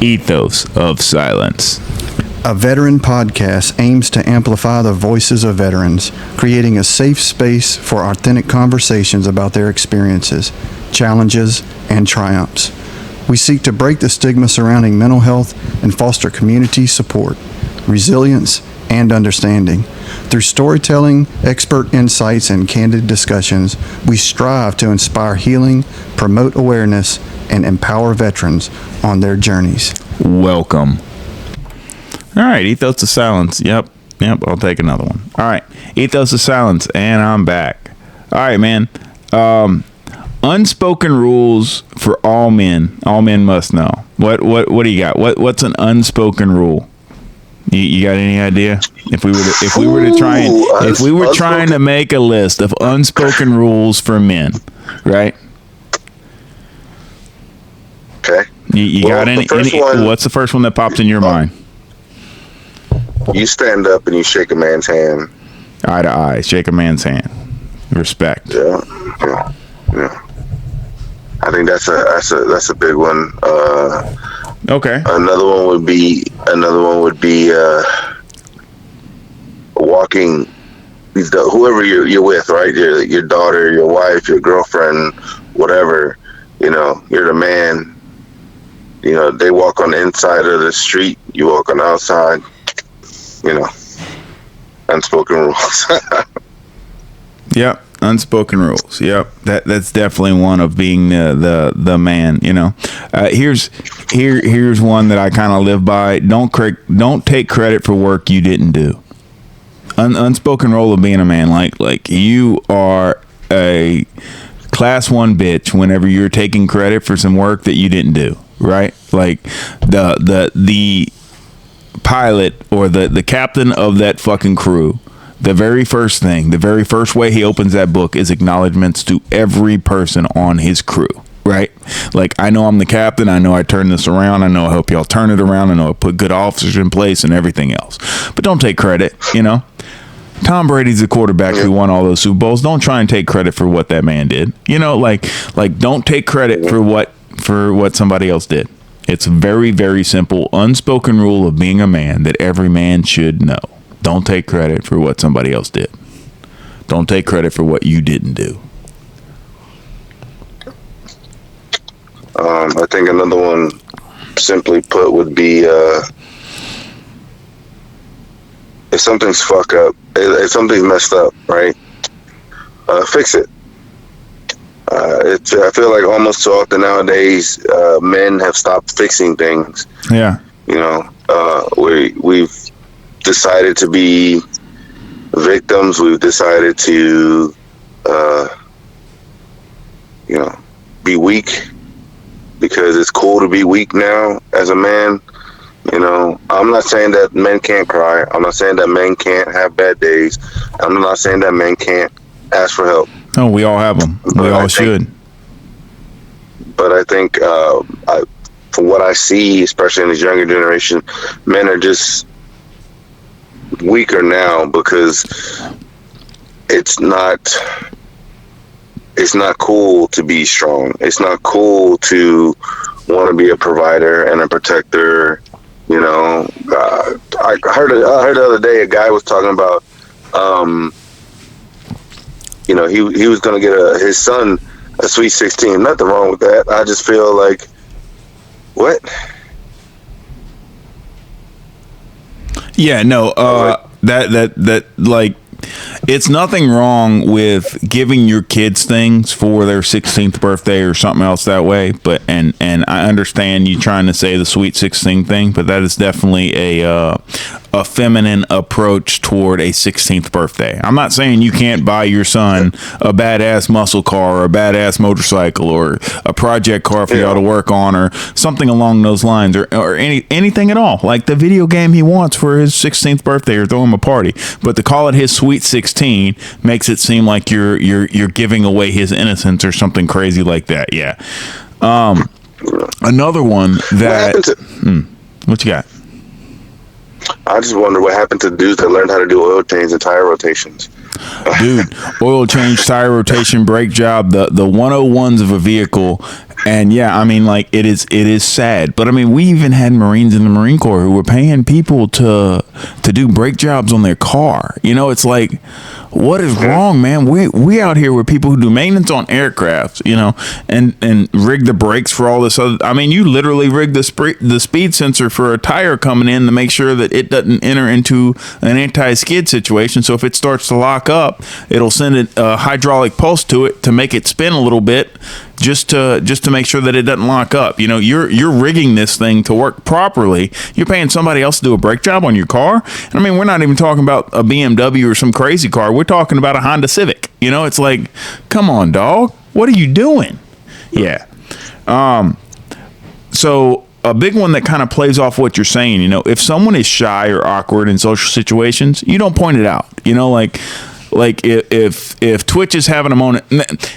Ethos of Silence. A veteran podcast aims to amplify the voices of veterans, creating a safe space for authentic conversations about their experiences, challenges, and triumphs. We seek to break the stigma surrounding mental health and foster community support, resilience, and understanding. Through storytelling, expert insights, and candid discussions, we strive to inspire healing, promote awareness, and empower veterans on their journeys. Welcome. All right, Ethos of Silence. Yep, I'll take another one. All right, Ethos of Silence, and I'm back. All right, man. Unspoken rules for all men. All men must know. What do you got? What's an unspoken rule? You got any idea? If we were trying to make a list of unspoken rules for men, right? Okay. You got any? What's the first one that pops in your mind? You stand up and you shake a man's hand. Eye to eye, shake a man's hand. Respect. Yeah. I think that's a big one. Okay. Another one would be walking. Whoever you're with, right? Your daughter, your wife, your girlfriend, whatever. You know, you're the man. You know, they walk on the inside of the street. You walk on the outside. You know, unspoken rules. Yep. Unspoken rules. Yep, that's definitely one of being the man. You know, here's one that I kind of live by. Don't take credit for work you didn't do. Unspoken rule of being a man. Like you are a class 1 bitch whenever you're taking credit for some work that you didn't do. Right? Like the pilot or the captain of that fucking crew. The very first way he opens that book is acknowledgments to every person on his crew, right? Like, I know I'm the captain. I know I turned this around. I know I help y'all turn it around. I know I put good officers in place and everything else. But don't take credit, you know? Tom Brady's the quarterback who won all those Super Bowls. Don't try and take credit for what that man did. You know, like don't take credit for what somebody else did. It's a very, very simple, unspoken rule of being a man that every man should know. Don't take credit for what somebody else did. Don't take credit for what you didn't do. I think another one, simply put, would be if something's fucked up, if something's messed up, right? Fix it. I feel like almost so often nowadays, men have stopped fixing things. Yeah. You know, we've decided to be victims. We've decided to, be weak because it's cool to be weak now as a man. You know, I'm not saying that men can't cry. I'm not saying that men can't have bad days. I'm not saying that men can't ask for help. Oh, we all have them. We all should. But I think, from what I see, especially in this younger generation, men are just weaker now because it's not cool to be strong. It's not cool to want to be a provider and a protector. You know, I heard the other day a guy was talking about, you know, he was going to get his son a Sweet 16. Nothing wrong with that. I just feel like, what? Yeah, no, that like, it's nothing wrong with giving your kids things for their 16th birthday or something else that way. But and I understand you trying to say the Sweet 16 thing, but that is definitely a feminine approach toward a 16th birthday. I'm not saying you can't buy your son a badass muscle car or a badass motorcycle or a project car for y'all to work on or something along those lines or anything at all. Like the video game he wants for his 16th birthday or throw him a party. But to call it his Sweet 16 makes it seem like you're giving away his innocence or something crazy like that. Yeah. Another one that what you got? I just wonder what happened to dudes that learned how to do oil change and tire rotations. Dude, oil change, tire rotation, brake job, the 101s of a vehicle And yeah, I mean, like it is sad, but I mean, we even had Marines in the Marine Corps who were paying people to do brake jobs on their car. You know, it's like, what is wrong, man? We out here with people who do maintenance on aircraft, you know, and rig the brakes for all this other. I mean, you literally rig the speed sensor for a tire coming in to make sure that it doesn't enter into an anti-skid situation. So if it starts to lock up, it'll send a hydraulic pulse to it to make it spin a little bit, just to make sure that it doesn't lock up. You know, you're rigging this thing to work properly. You're paying somebody else to do a brake job on your car. And I mean, we're not even talking about a BMW or some crazy car. We're talking about a Honda Civic. You know, it's like, come on, dog. What are you doing? Yeah. So a big one that kind of plays off what you're saying, you know, if someone is shy or awkward in social situations, you don't point it out. You know, like if Twitch is having a moment,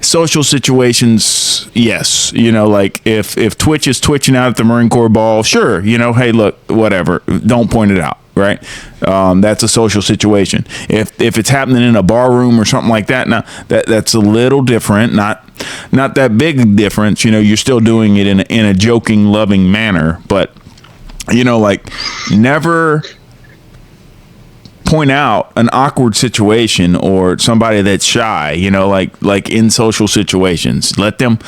social situations, yes, you know, like if Twitch is twitching out at the Marine Corps ball, sure, you know, hey, look, whatever, don't point it out, right? That's a social situation. If it's happening in a bar room or something like that, now that's a little different, not that big a difference, you know, you're still doing it in a joking, loving manner, but you know, like never point out an awkward situation or somebody that's shy, you know, like in social situations. Let them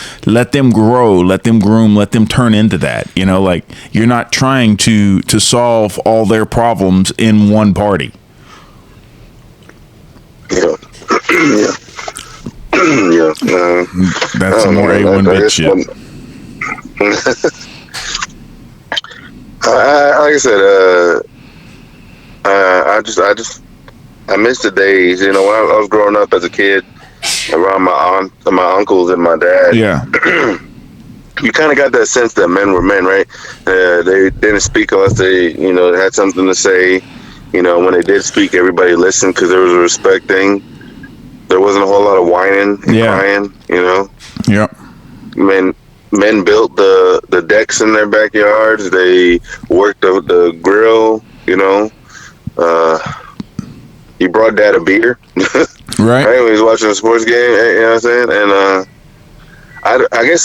grow, let them groom, let them turn into that. You know, like you're not trying to solve all their problems in one party. Yeah. Yeah. That's some more A1 bitch shit. Like I said, I miss the days, you know, when I was growing up as a kid around my aunt and my uncles and my dad. Yeah. You kind of got that sense that men were men, right? They didn't speak unless they, you know, had something to say. You know, when they did speak, everybody listened because there was a respect thing. There wasn't a whole lot of whining and crying, you know? Yep. Men built the decks in their backyards. They worked the grill, you know? He brought dad a beer, right? When he was watching a sports game, you know what I'm saying? And I guess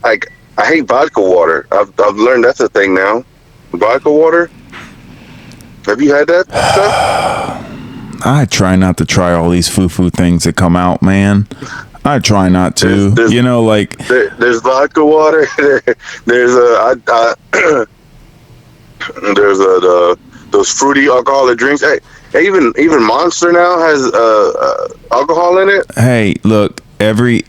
I hate vodka water. I've learned that's a thing now. Vodka water. Have you had that stuff? I try not to try all these foo-foo things that come out, man. I try not to. There's, you know, like there's vodka water. There's those fruity alcoholic drinks. Hey, even Monster now has alcohol in it. Hey, look, every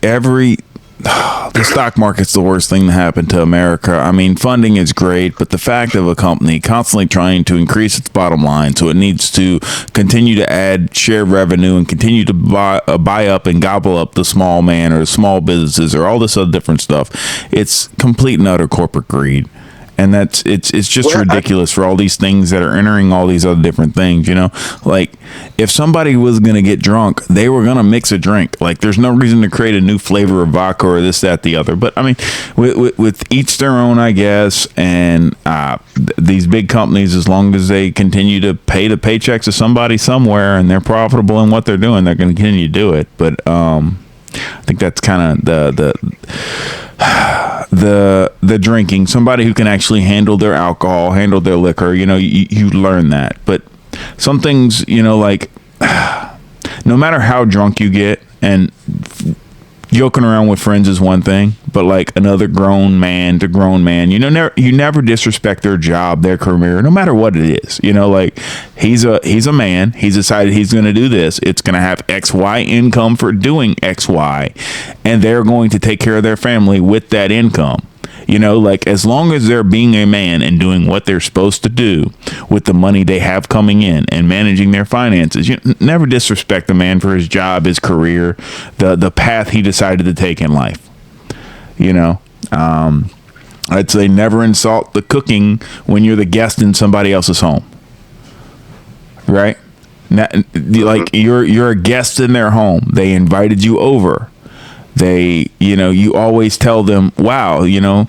the stock market's the worst thing to happen to America. I mean, funding is great, but the fact of a company constantly trying to increase its bottom line, so it needs to continue to add share revenue and continue to buy up and gobble up the small man or the small businesses or all this other different stuff. It's complete and utter corporate greed. And it's just ridiculous for all these things that are entering all these other different things, you know? Like, if somebody was going to get drunk, they were going to mix a drink. Like, there's no reason to create a new flavor of vodka or this, that, the other. But, I mean, with each their own, I guess. And these big companies, as long as they continue to pay the paychecks to somebody somewhere and they're profitable in what they're doing, they're going to continue to do it. But I think that's kind of the drinking. Somebody who can actually handle their alcohol, handle their liquor, you know, you learn that. But some things, you know, like no matter how drunk you get, and joking around with friends is one thing, but like another grown man to grown man, you know, you never disrespect their job, their career, no matter what it is. You know, like he's a man. He's decided he's going to do this. It's going to have XY income for doing XY, and they're going to take care of their family with that income. You know, like as long as they're being a man and doing what they're supposed to do with the money they have coming in and managing their finances, you never disrespect the man for his job, his career, the path he decided to take in life. You know, I'd say never insult the cooking when you're the guest in somebody else's home. Right? Like you're a guest in their home. They invited you over. They, you know, you always tell them, wow, you know,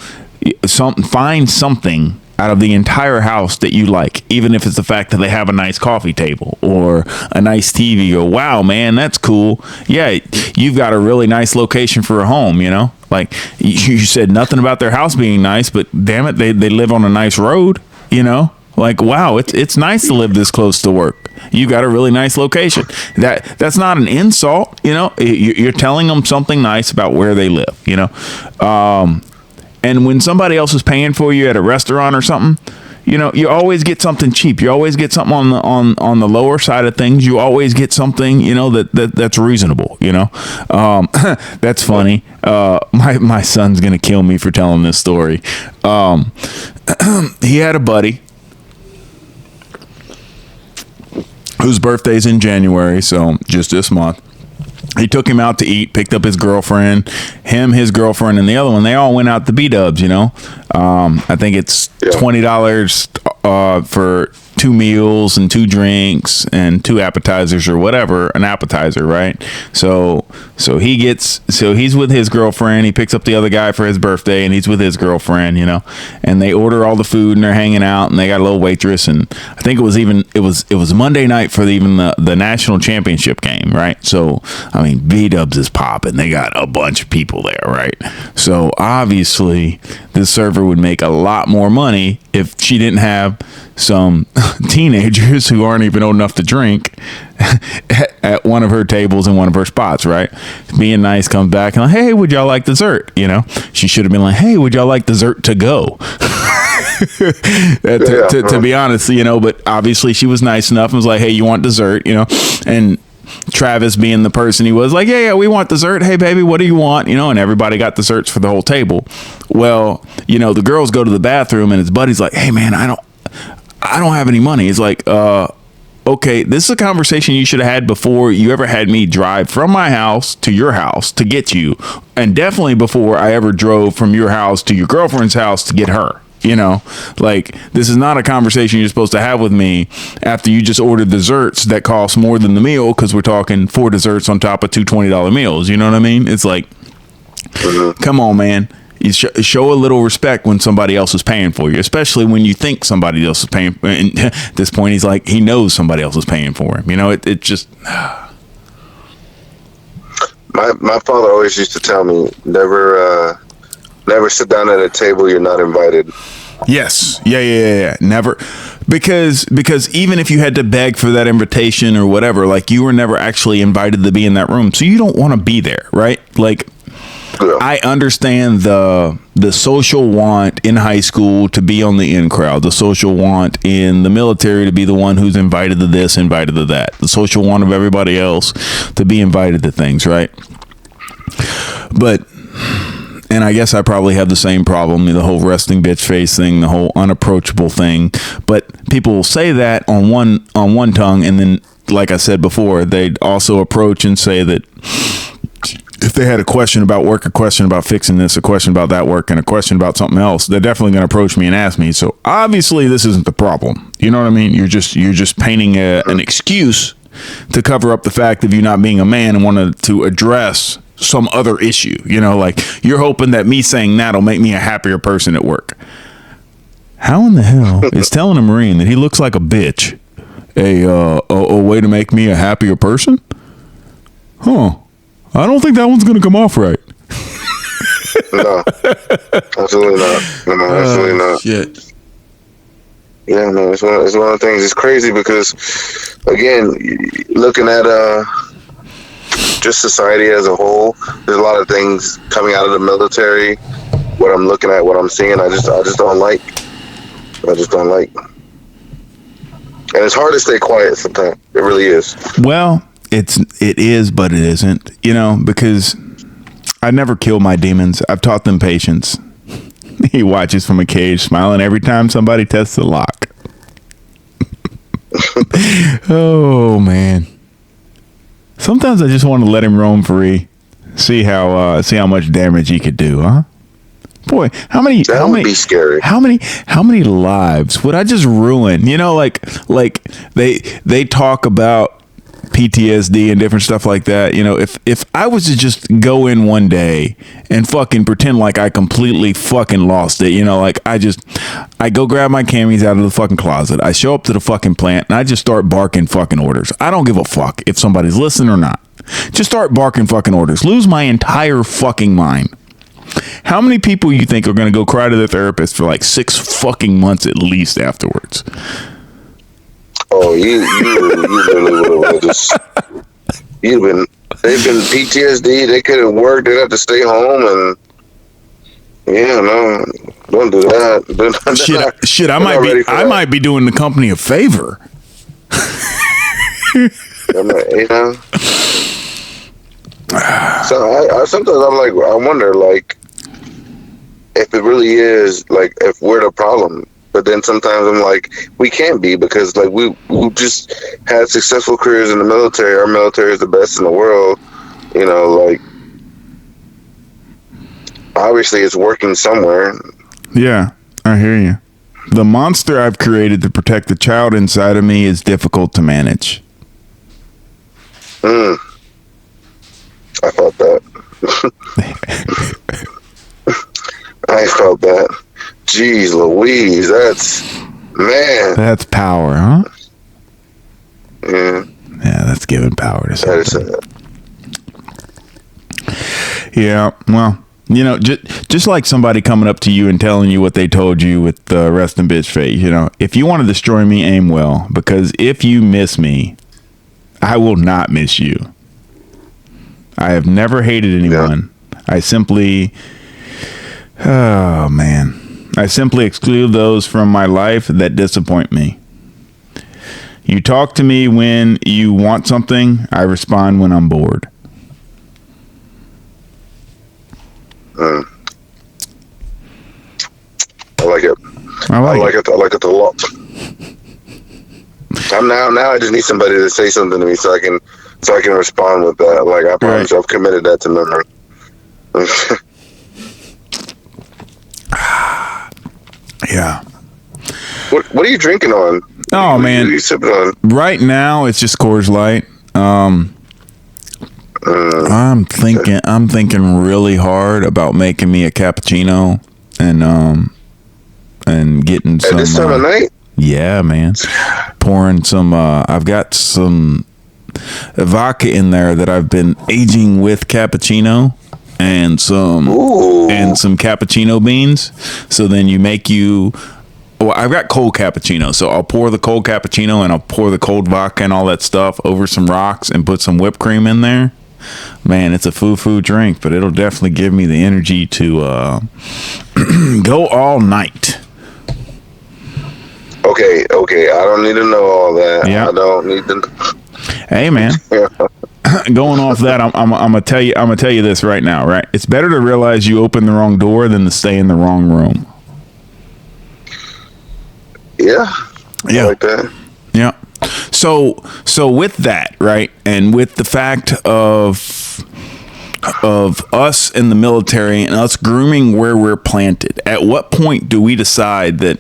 find something out of the entire house that you like, even if it's the fact that they have a nice coffee table or a nice TV, or wow, man, that's cool. Yeah, you've got a really nice location for a home, you know, Like, you said nothing about their house being nice, but damn it, they live on a nice road, you know? Like, wow, it's nice to live this close to work. You got a really nice location. That's not an insult, you know? You're telling them something nice about where they live, you know? And when somebody else is paying for you at a restaurant or something, you know, you always get something cheap. You always get something on the lower side of things. You always get something, you know, that's reasonable, you know. That's funny. My son's gonna kill me for telling this story. He had a buddy whose birthday's in January, so just this month. He took him out to eat, picked up his girlfriend, his girlfriend, and the other one. They all went out to B-dubs, you know. I think it's $20 for 2 meals and 2 drinks and 2 appetizers or whatever, an appetizer, right? So he's with his girlfriend. He picks up the other guy for his birthday, and he's with his girlfriend, you know. And they order all the food, and they're hanging out, and they got a little waitress. And I think it was Monday night for the national championship game, right? So I mean, B-dubs is popping. They got a bunch of people there, right? So obviously, this server would make a lot more money if she didn't have some teenagers who aren't even old enough to drink at one of her tables in one of her spots, right? Being nice, comes back and like, hey, would y'all like dessert? You know, she should have been like, hey, would y'all like dessert to go? To be honest, you know, but obviously she was nice enough and was like, hey, you want dessert? You know, and Travis, being the person he was, like, yeah, we want dessert. Hey, baby, what do you want? You know, and everybody got desserts for the whole table. Well, you know, the girls go to the bathroom and his buddy's like, hey, man, I don't have any money. He's like, okay, this is a conversation you should have had before you ever had me drive from my house to your house to get you. And definitely before I ever drove from your house to your girlfriend's house to get her. You know, like, this is not a conversation you're supposed to have with me after you just ordered desserts that cost more than the meal, because we're talking 4 desserts on top of 2 $20 meals. You know what I mean? It's like, come on, man. You show a little respect when somebody else is paying for you, especially when you think somebody else is paying. And at this point, he's like, he knows somebody else is paying for him. You know, it just... My father always used to tell me, never sit down at a table you're not invited. Yes. Yeah. Never. Because even if you had to beg for that invitation or whatever, like, you were never actually invited to be in that room. So you don't want to be there, right? Like, yeah. I understand the social want in high school to be on the in crowd, the social want in the military to be the one who's invited to this, invited to that, the social want of everybody else to be invited to things, right? But... and I guess I probably have the same problem, the whole resting bitch face thing, the whole unapproachable thing. But people will say that on one tongue, and then, like I said before, they'd also approach and say that if they had a question about work, a question about fixing this, a question about that work, and a question about something else, they're definitely going to approach me and ask me. So obviously this isn't the problem. You know what I mean? You're just painting an excuse to cover up the fact of you not being a man and wanted to address some other issue. You know, like, you're hoping that me saying that'll make me a happier person at work. How in the hell is telling a Marine that he looks like a bitch a way to make me a happier person? Huh. I don't think that one's going to come off right. No. Absolutely not. No, absolutely not. Shit. Yeah, man, it's one of the things. It's crazy because, again, looking at just society as a whole, there's a lot of things coming out of the military. What I'm looking at, what I'm seeing, I just don't like. I just don't like. And it's hard to stay quiet sometimes. It really is. Well, it is, but it isn't. You know, because I never kill my demons. I've taught them patience. He watches from a cage, smiling every time somebody tests the lock. Oh, man. Sometimes I just want to let him roam free, see how much damage he could do, huh? Boy, how many be scary. How many lives would I just ruin? You know, like they talk about PTSD and different stuff like that. You know, if I was to just go in one day and fucking pretend like I completely fucking lost it, you know, like I go grab my camis out of the fucking closet, I show up to the fucking plant, and I just start barking fucking orders. I don't give a fuck if somebody's listening or not. Just start barking fucking orders. Lose my entire fucking mind. How many people you think are going to go cry to their therapist for like 6 fucking months at least afterwards? Oh, you literally would have just. They've been PTSD. They couldn't work. They had to stay home, and no, don't do that. Shit, I might be doing the company a favor. So sometimes I wonder, like, if it really is, like, if we're the problem. But then sometimes I'm like, we can't be, because like we just had successful careers in the military. Our military is the best in the world. Like, obviously it's working somewhere. Yeah, I hear you. The monster I've created to protect the child inside of me is difficult to manage. I felt that. I felt that. Jeez Louise, that's power, huh? Yeah. Yeah, that's giving power to something. Yeah, well, just like somebody coming up to you and telling you what they told you with the resting bitch face, if you want to destroy me, aim well, because if you miss me, I will not miss you. I have never hated anyone. Yeah. I simply exclude those from my life that disappoint me. You talk to me when you want something. I respond when I'm bored. I like it. I like it a lot. Now I just need somebody to say something to me so I can respond with that. Like, I promise you, I've committed that to memory. Yeah. What are you drinking on? Oh, man. What are you sipping on? Right now, it's just Coors Light. I'm thinking really hard about making me a cappuccino and getting some. At this time of night? Yeah, man. Pouring some. I've got some vodka in there that I've been aging with cappuccino. And some cappuccino beans. So then I've got cold cappuccino. So I'll pour the cold cappuccino and I'll pour the cold vodka and all that stuff over some rocks and put some whipped cream in there. Man, it's a foo-foo drink, but it'll definitely give me the energy to go all night. Okay. I don't need to know all that. Yeah. I don't need to. Hey, man. Going off that, I'm gonna tell you this right now, right? It's better to realize you opened the wrong door than to stay in the wrong room. Yeah. I like that. Yeah. So with that, right, and with the fact of us in the military and us grooming where we're planted, at what point do we decide that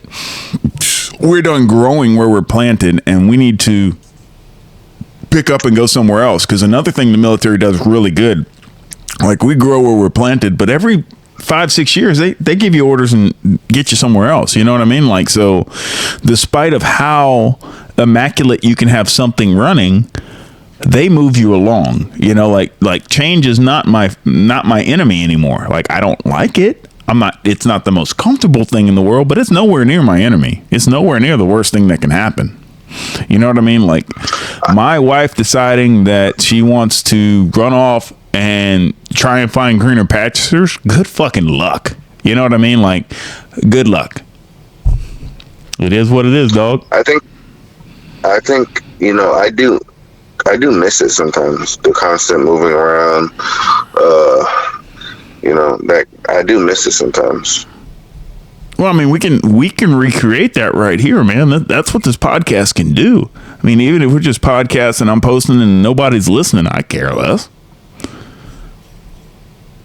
we're done growing where we're planted and we need to pick up and go somewhere else? Because another thing the military does really good, like, we grow where we're planted, but every 5-6 years they give you orders and get you somewhere else. You know what I mean? Like, so despite of how immaculate you can have something running, they move you along. Like change is not my enemy anymore. Like, I don't like it. It's not the most comfortable thing in the world, but it's nowhere near my enemy. It's nowhere near the worst thing that can happen. You know what I mean? Like, my wife deciding that she wants to run off and try and find greener pastures, good fucking luck. You know what I mean? Like, good luck. It is what it is, dog. I think I do miss it sometimes, the constant moving around. That I do miss it sometimes. Well, I mean, we can recreate that right here, man. That's what this podcast can do. I mean, even if we're just podcasting, I'm posting and nobody's listening, I care less.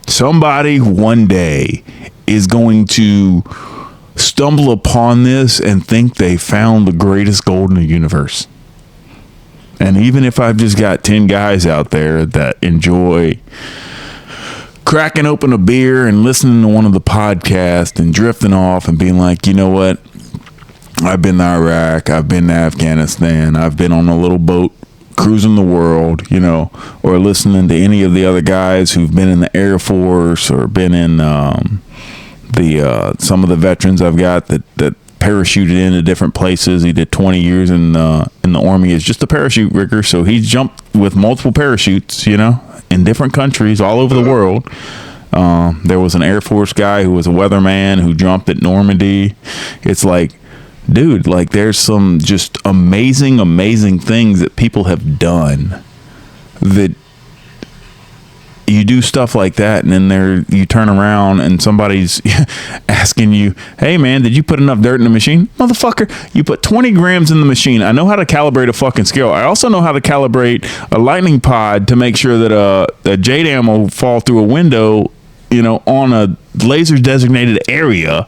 Somebody one day is going to stumble upon this and think they found the greatest gold in the universe. And even if I've just got 10 guys out there that enjoy cracking open a beer and listening to one of the podcasts and drifting off and being like, you know what? I've been to Iraq. I've been to Afghanistan. I've been on a little boat cruising the world, you know, or listening to any of the other guys who've been in the Air Force or been in some of the veterans I've got that parachuted into different places. He did 20 years in the Army as just a parachute rigger, so he jumped with multiple parachutes, you know, in different countries all over the world. There was an Air Force guy who was a weatherman who jumped at Normandy. It's like, dude, like there's some just amazing things that people have done, that you do stuff like that, and then you turn around and somebody's asking you, hey man, did you put enough dirt in the machine? Motherfucker, you put 20 grams in the machine. I know how to calibrate a fucking scale. I also know how to calibrate a lightning pod to make sure that a JDAM will fall through a window, you know, on a laser designated area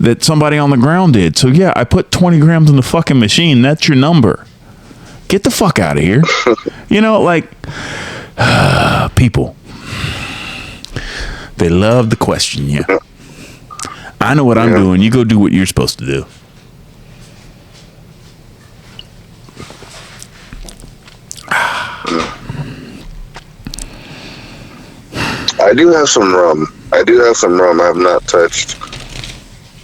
that somebody on the ground did. So yeah, I put 20 grams in the fucking machine. That's your number. Get the fuck out of here. You know, like, people, they love to question you. I know what I'm doing. You go do what you're supposed to do. I do have some rum. I have not touched.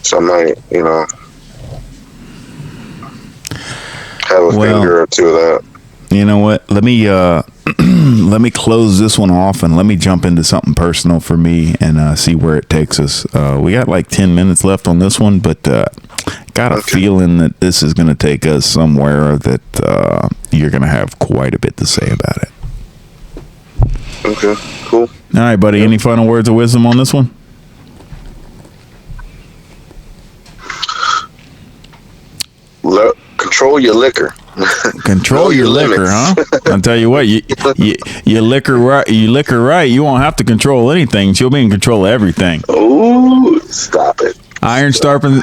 So I might, you know, have a finger or two of that. You know what? Let me let me close this one off and let me jump into something personal for me and see where it takes us. We got like 10 minutes left on this one, but got a feeling that this is going to take us somewhere that you're going to have quite a bit to say about it. Okay, cool. All right, buddy. Any final words of wisdom on this one? Control your liquor. Control your liquor, huh? I'll tell you what, you liquor right, you won't have to control anything. She'll be in control of everything. Oh, stop it. Iron sharpens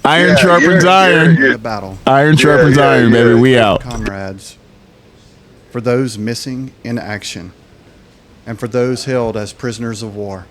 iron sharpens iron. The battle. Iron sharpens iron, baby. We out. Comrades, for those missing in action, and for those held as prisoners of war,